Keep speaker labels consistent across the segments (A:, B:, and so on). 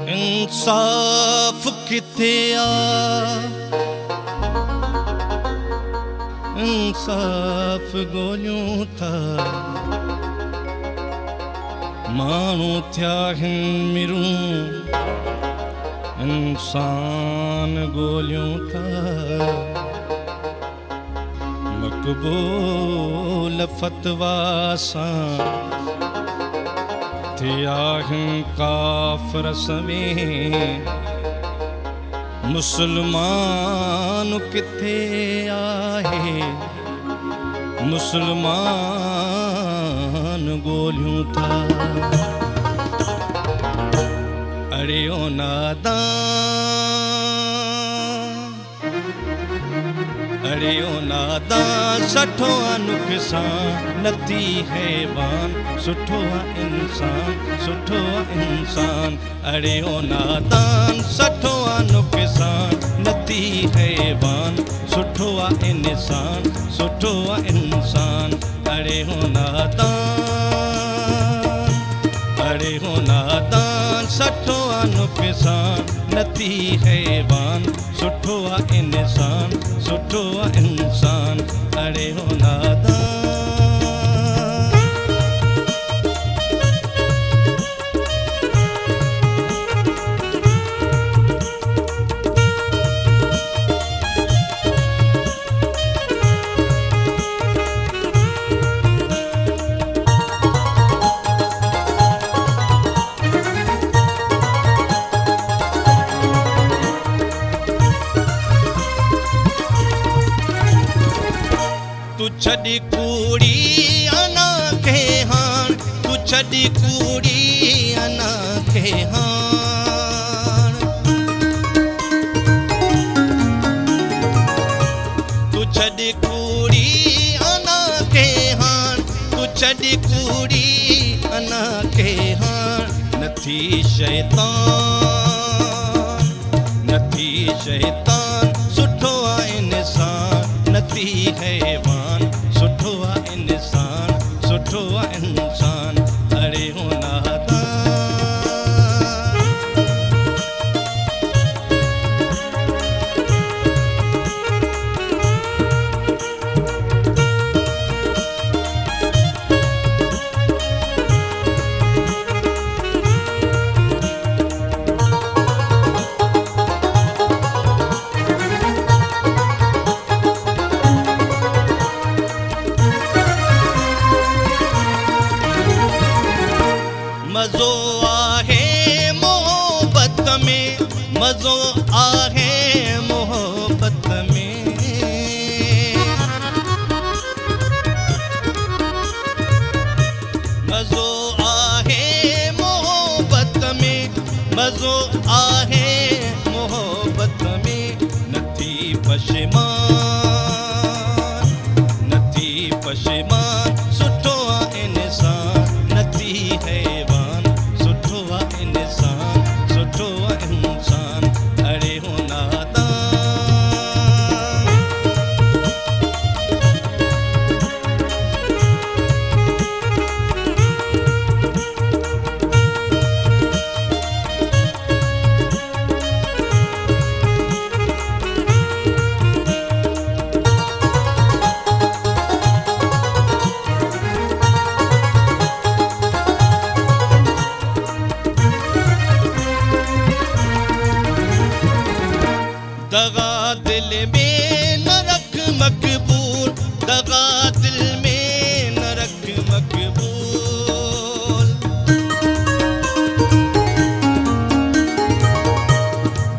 A: इंसाफ किथे आ, इंसाफ गोलियूं था मानू थिया हिन मिरूं, इंसान गोलियूं था मक़बूल फतवा सां थिया हिन काफ़िर समें। मुसलमान किथे आहे, मुसलमान गोलियूं था। अरे ओ नादान, अरे ओ नादान, सठो नुक़सान नथी हैवान, सुठो इंसान, सुठो इंसान। अरे ओ नादान, सठो नुक़सान नथी हैवान, सुठो इंसान, सुठो इंसान। अरे ओ नादान, अरे ओ नादान, सठो नुक़सान नथी हैवान, सुठो इंसान, सुठो इंसान। अरे ओ नादान, तू छड़ी कूड़ी अना के हान, तू छड़ी कूड़ी अना के हान। तू छड़ी कूड़ी अना के हान, तू छड़ी कूड़ी अना के हान। नथी शैतान, नथी शैतान, सुठो इंसान नथी हैवान, सुठो इंसान, सुठो इंसान। अरे हो नादान, मज़ो आहे मोहब्बत में, मज़ो आहे मोहब्बत में। मज़ो आहे मोहब्बत में, मज़ो आहे मोहब्बत में। नथी पशेमान, नथी पशेमान, सुठो इंसान नथी हैवान, सुठो इंसान, सुठो इंसान। अरे हो नादान, दगा दिल में न रख मकबूल, दगा दिल में न रख मकबूल।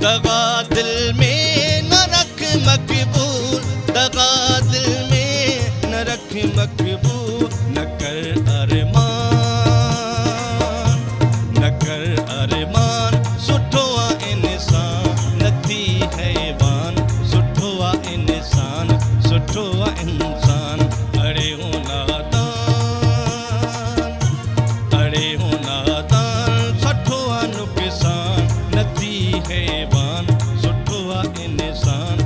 A: दगा दिल में न रख मकबूल, दगा दिल में न रख मकबूल। न कर अरमान, न कर अरमान, सुठो इंसान नथी हैवान, सुठो इंसान, सुठो इंसान। अरे हो नादान, अरे हो नादान, सठो नुक़सान नथी हैवान, सुठो इंसान,